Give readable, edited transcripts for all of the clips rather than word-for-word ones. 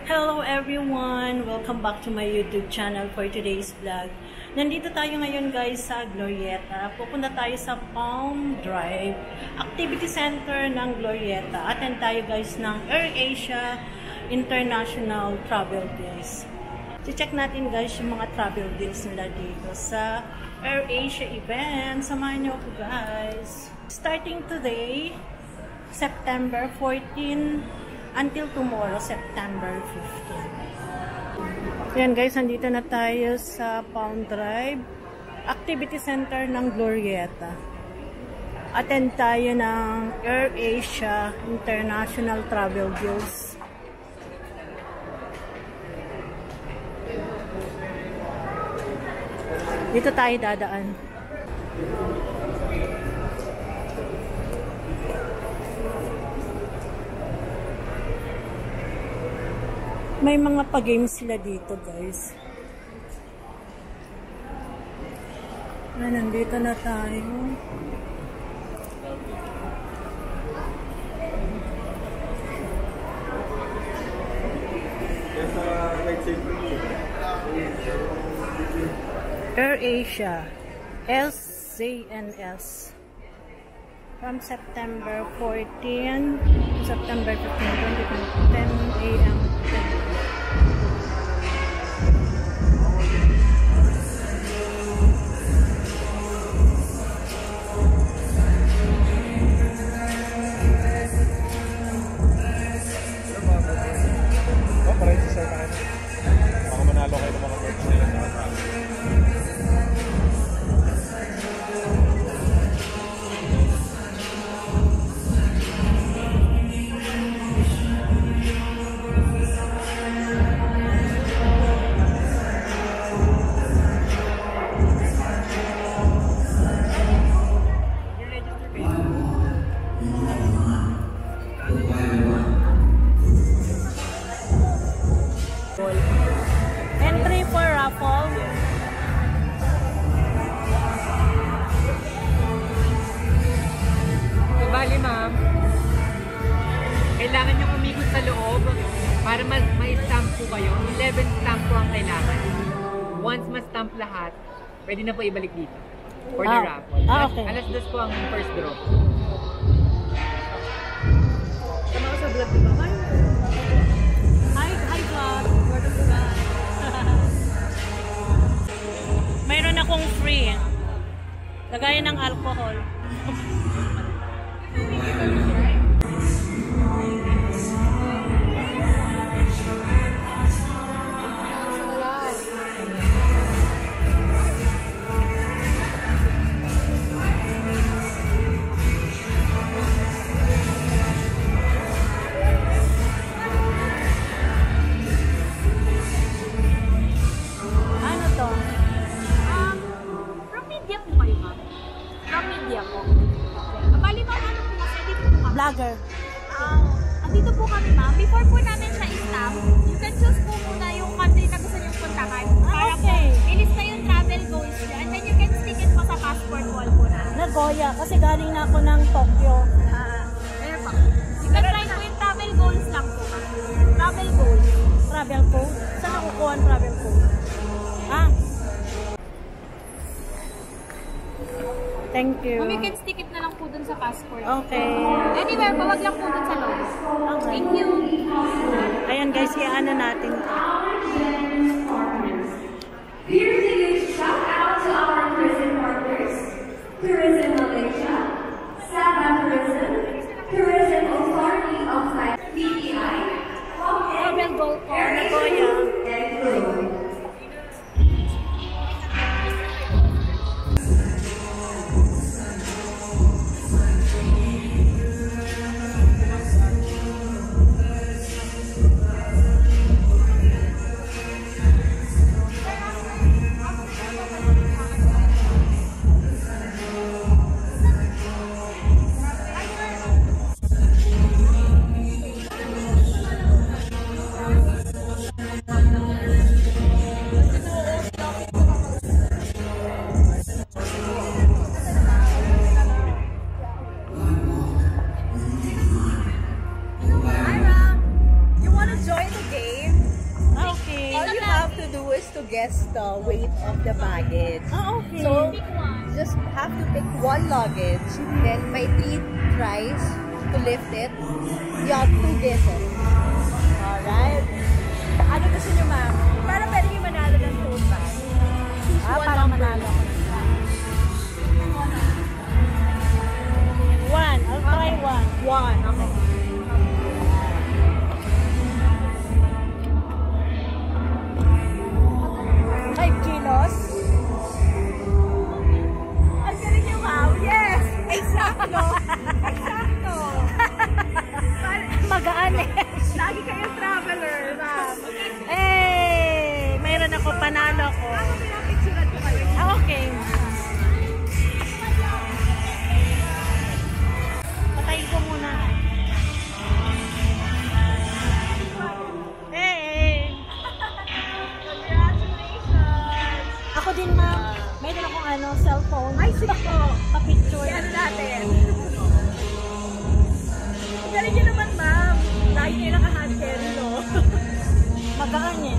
Hello everyone! Welcome back to my YouTube channel for today's vlog. Nandito tayo ngayon guys sa Glorieta. Pupunta tayo sa Palm Drive Activity Center ng Glorieta. Attend tayo guys ng AirAsia International Travel Deals. I-check natin guys yung mga travel deals nila dito sa AirAsia event. Samahan niyo ako guys. Starting today, September 14 until tomorrow, September 15. Yan guys, nandito na tayo sa Palm Drive Activity Center ng Glorieta. Attend tayo ng AirAsia International Travel Deals. Dito tayo dadaan. May mga pa-games sila dito, guys. Nandito na tayo. AirAsia SCNS from September 14 to September 15, 10 a.m. Entry for raffle. Bali ma'am, kailangan nyo umikot sa loob para ma-stamp po kayo. 11 stamp po ang kailangan. Once ma-stamp lahat, pwede na po ibalik dito for the raffle. Okay. Alas 2 po ang first draw. Tama ko sa vlog, diba? Hi vlog! Mayroon akong free. Lagayan ng alcohol. Vlogger. Andito po kami ma'am. Before po namin siya i-stamp, you can choose po muna yung country na gusto niyong puntahan. Para po, ilista yung travel goals niyo. And then you can stick it po sa passport wall po na. Nagoya, kasi galing na ako ng Tokyo. Meron pa. You can try po yung travel goals lang po. Travel goals. Travel code? Saan nakukuha ang travel code? Thank you. You can stick it na lang po dun sa passport. Okay. Anywhere, wag lang po dun sa loob. Okay. Thank you. Ayan guys, i-ano natin ito. Here's a huge shout out to our tourism partners, Tourism Malaysia, Sabah Tourism, Tourism Authority of Thailand, PTI, Travel goal po, Nagoya. and Floyd. the weight of the baggage. Okay. So, you just have to pick one luggage, then by 3 tries to lift it, you have 2 guesses. Alright? Ano gusto nyo, ma'am? Para pwede nyo manalo ng tote bag. Para manalo ko. 1. I'll try 1. 1, okay. Kilos. Ang galing niyo, ma'am. Yes! Exacto! Exacto! Magaan eh. Lagi kayong traveler, ma'am. Eh, mayroon ako, panalo ko. Picturean ko kayo. Okay. Patayin ko muna. Ako din, ma'am. Mayroon akong cellphone. Ay, sige po. Pa-picture. Ano natin? Ang galing niyo naman, ma'am. Lagi kayo naka-hand carry, no? Magaan eh.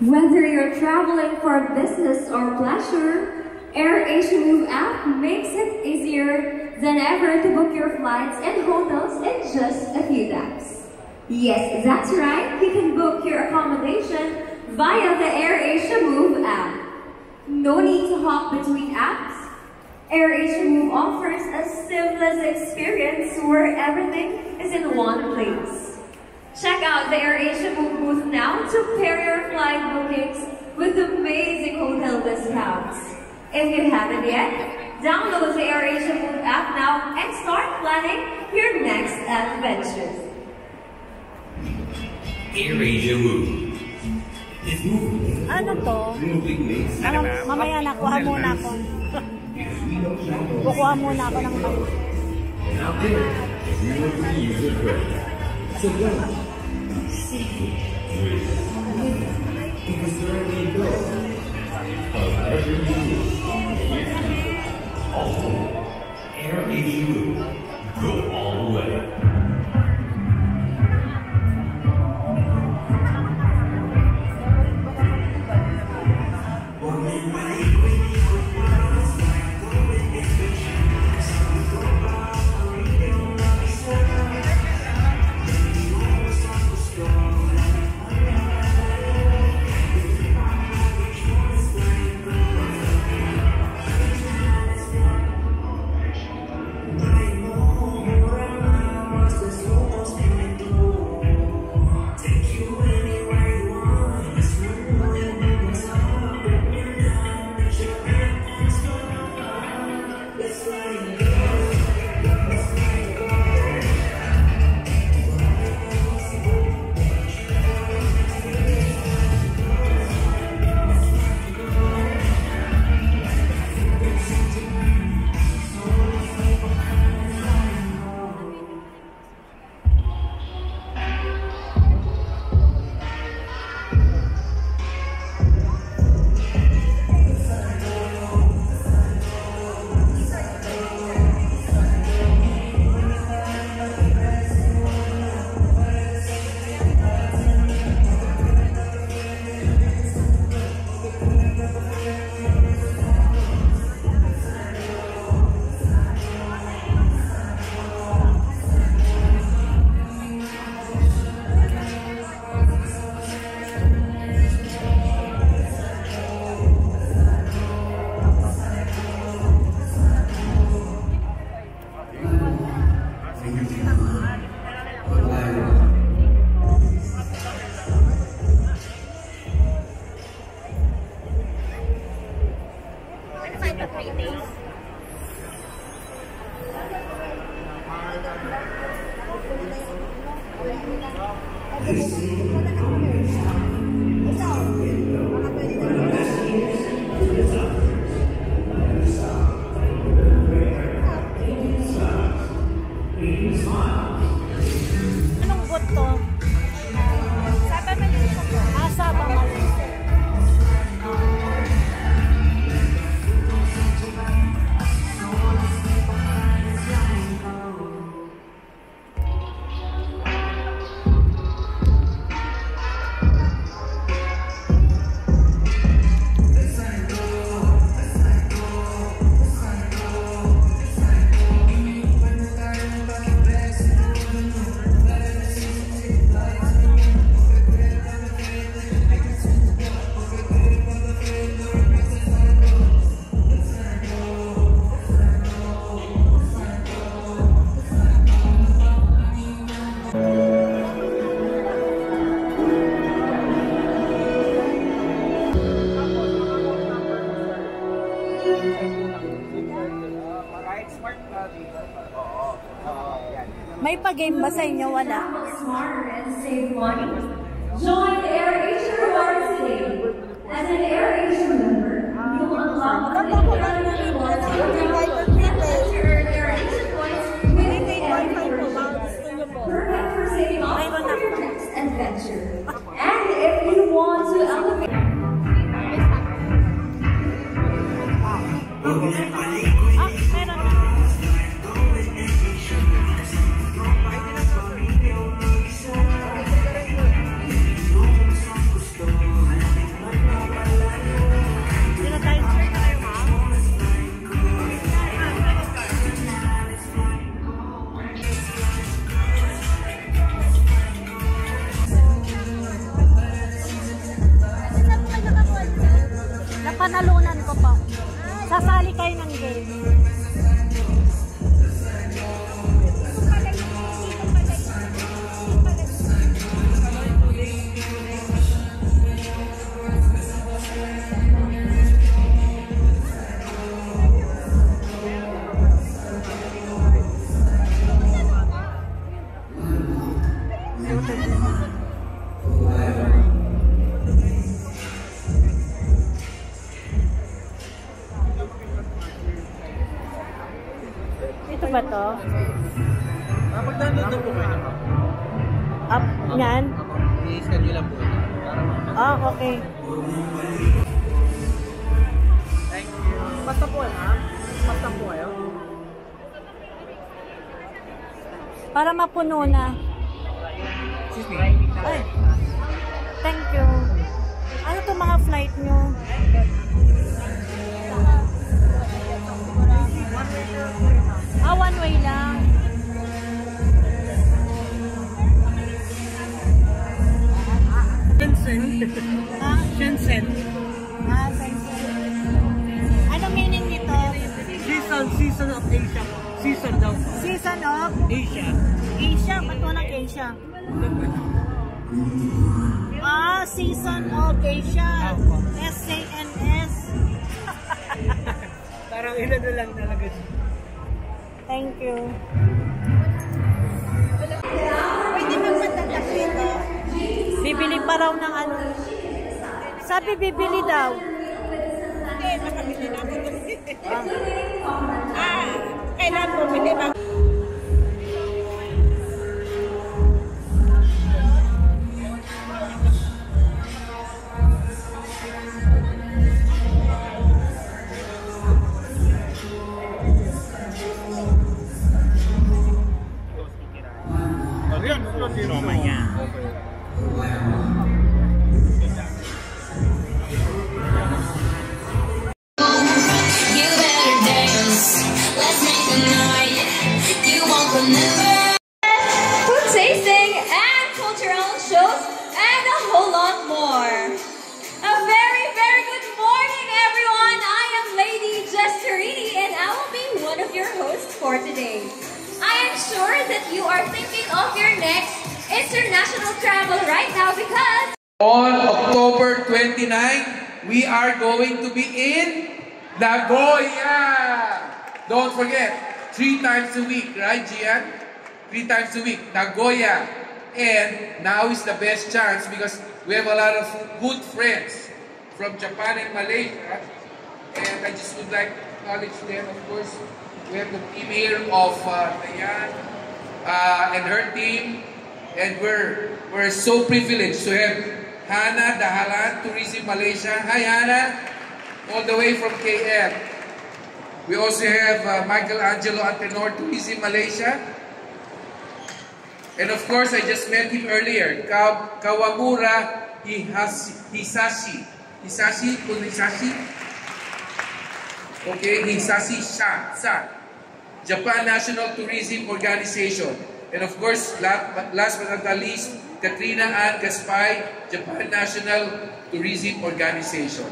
Whether you're traveling for business or pleasure, AirAsia Move app makes it easier than ever to book your flights and hotels in just a few taps. Yes, that's right, you can book your accommodation via the AirAsia Move app. No need to hop between apps. AirAsia Move offers a seamless experience where everything is in one place. Check out the AirAsia Move booth now to pair your flight bookings with amazing hotel discounts. If you haven't yet, download the AirAsia Move app now and start planning your next adventure. AirAsia Move. It's moving. Ano to? Mamaya na, kuha muna ako. Kukuha muna ako ng balik. Out there, we want to use it right. So go. Because wherever you go, however you move, all AirAsia Move. Go all the way. Anong bot to? Saba Malaysia po. Saba Malaysia. May pa-game ba sa inyo? Wala. Smarter and save money. Join the AirAsia Rewards today. As an AirAsia member, you'll unlock unlimited rewards to earn AirAsia points with every perfect for saving off for your next adventure. And if you want to elevate Meron na. Sila tayo. Napanalunan ko pa. Sasali kayo ng game. Ito ba to? Mag-download na po kayo. Up, yan? I-schedule lang po. Okay. Thank you. Basta po, ha? Basta po kayo. Para mapuno na. Excuse me. Ay, thank you. Ano to mga flight nyo? One way lang. Shenzhen. Shenzhen. Thank you. Ano meaning nito? Season of Asia. Season daw. Season of Asia. Asia. Ba't walang Asia? Season of Asia. S-A-N-S. Parang ina na lang talaga siya. Thank you. Pwede magpatatak dito. Bibili pa raw ng ano. Sabi bibili daw. Okay, nakabili na ako. Kailan bumili ba? food tasting and cultural shows and a whole lot more. A very, very good morning, everyone. I am Lady Jesterini, and I will be one of your hosts for today. I am sure that you are thinking of your next international travel right now because on October 29, we are going to be in Nagoya. Don't forget, 3 times a week, right, Gian? 3 times a week, Nagoya. And now is the best chance because we have a lot of good friends from Japan and Malaysia. And I just would like to acknowledge them. Of course, we have the team here of Dayan and her team. And we're so privileged to have Hannah Dahalan, Tourism Malaysia. Hi Hannah, all the way from KL. We also have Michael Angelo Antenor, Tourism Malaysia. And of course, I just met him earlier, Kawamura Hisashi. Hisashi? Okay, Hisashi Sa. Japan National Tourism Organization. And of course, last but not least, Katrina Ann Gaspay, Japan National Tourism Organization.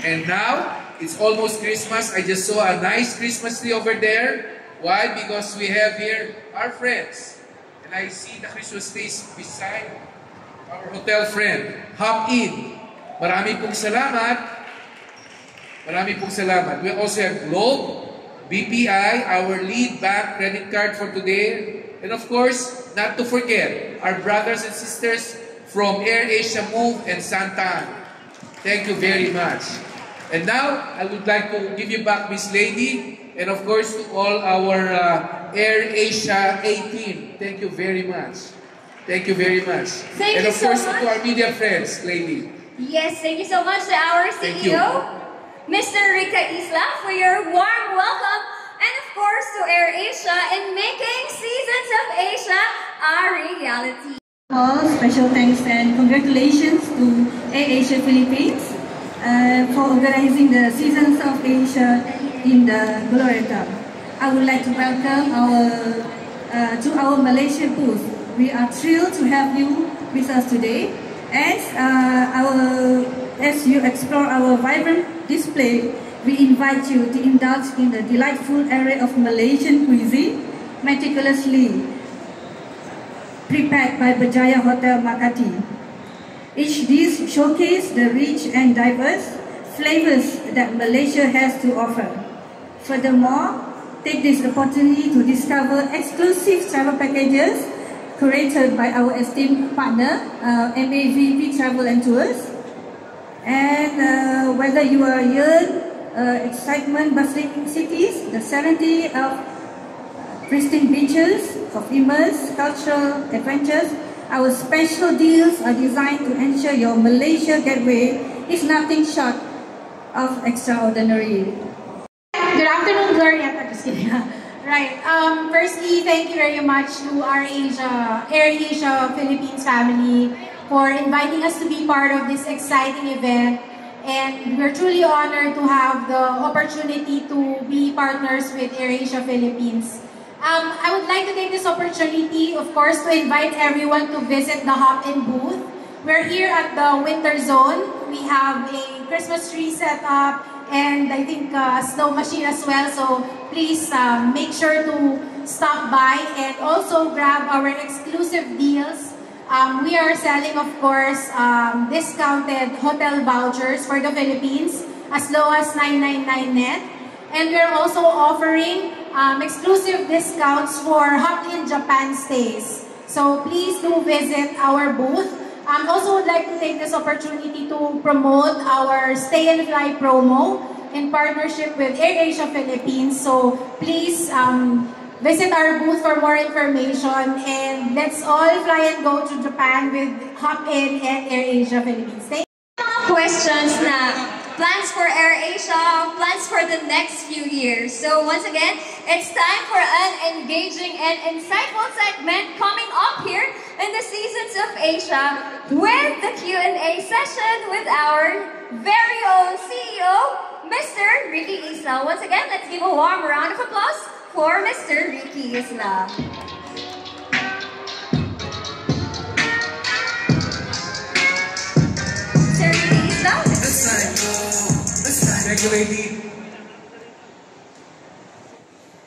And now, it's almost Christmas. I just saw a nice Christmas tree over there. Why? Because we have here our friends. I see the Christmas trees beside our hotel friend, Hop In. Marami pong salamat. Marami pong salamat. We also have Globe, BPI, our lead bank credit card for today. And of course, not to forget, our brothers and sisters from AirAsia Move and Santan. Thank you very much. And now, I would like to give you back Miss Lady. And of course, to all our AirAsia A-team, thank you very much. Thank you very much. Thank and you of course, so much. to our media friends, Lady. Yes, thank you so much to our CEO, Mr. Rica Isla, for your warm welcome. And of course, to AirAsia in making Seasons of Asia a reality. All special thanks and congratulations to AirAsia Philippines for organizing the Seasons of Asia in the Glorieta. I would like to welcome our Malaysia booth. We are thrilled to have you with us today. As you explore our vibrant display, we invite you to indulge in the delightful array of Malaysian cuisine, meticulously prepared by Berjaya Hotel Makati. Each dish showcases the rich and diverse flavors that Malaysia has to offer. Furthermore, take this opportunity to discover exclusive travel packages curated by our esteemed partner, MAVP Travel and Tours. And whether you are young, excitement bustling cities, the serenity of pristine beaches, of immersive cultural adventures, our special deals are designed to ensure your Malaysia getaway is nothing short of extraordinary. Good afternoon, Glorieta. Just kidding. Right. Firstly, thank you very much to our AirAsia Philippines family for inviting us to be part of this exciting event. And we're truly honored to have the opportunity to be partners with AirAsia Philippines. I would like to take this opportunity, of course, to invite everyone to visit the Hop-In booth. We're here at the Winter Zone. We have a Christmas tree set up and I think a snow machine as well. So please make sure to stop by and also grab our exclusive deals. We are selling, of course, discounted hotel vouchers for the Philippines as low as 999 net. And we're also offering exclusive discounts for Hop-In Japan stays. So please do visit our booth. I also would like to take this opportunity to promote our Stay and Fly promo in partnership with AirAsia Philippines. So please visit our booth for more information and let's all fly and go to Japan with Hop-In and AirAsia Philippines. Thank you. Questions na. Plans for AirAsia, plans for the next few years. So once again, it's time for an engaging and insightful segment coming up here in the Seasons of Asia with the Q&A session with our very own CEO, Mr. Ricky Isla. Once again, let's give a warm round of applause for Mr. Ricky Isla. Sir Ricky Isla. Thank you, Lady.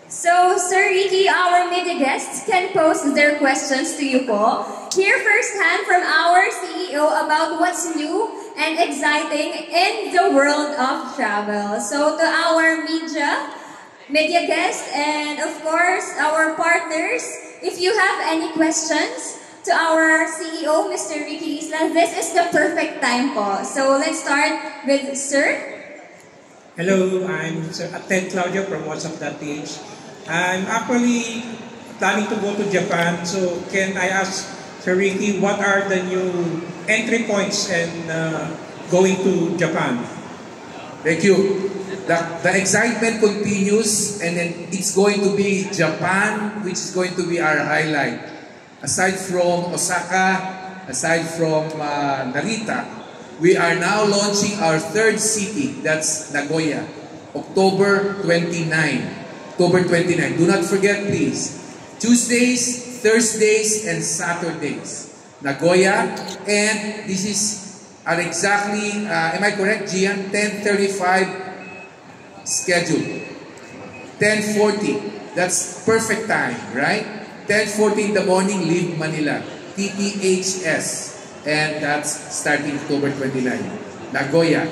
So, Sir Ricky, our media guests can pose their questions to you po. Hear firsthand from our CEO about what's new and exciting in the world of travel. So, to our media guests, and of course, our partners, if you have any questions, to our CEO, Mr. Ricky Isla, this is the perfect time po. So let's start with Sir. Hello, I'm Sir Aten Claudio from WhatsApp.ph. I'm actually planning to go to Japan, so can I ask Sir Ricky, what are the new entry points and going to Japan? Thank you. The excitement continues, and then it's going to be Japan, which is going to be our highlight. Aside from Osaka, aside from Narita, we are now launching our third city, that's Nagoya, October 29. October 29. Do not forget, please. Tuesdays, Thursdays, and Saturdays. Nagoya, and this is our exactly, am I correct, Gian? 10:35 schedule. 10:40. That's perfect time, right? 10:40 in the morning, leave Manila. TTHS. And that's starting October 29. Nagoya.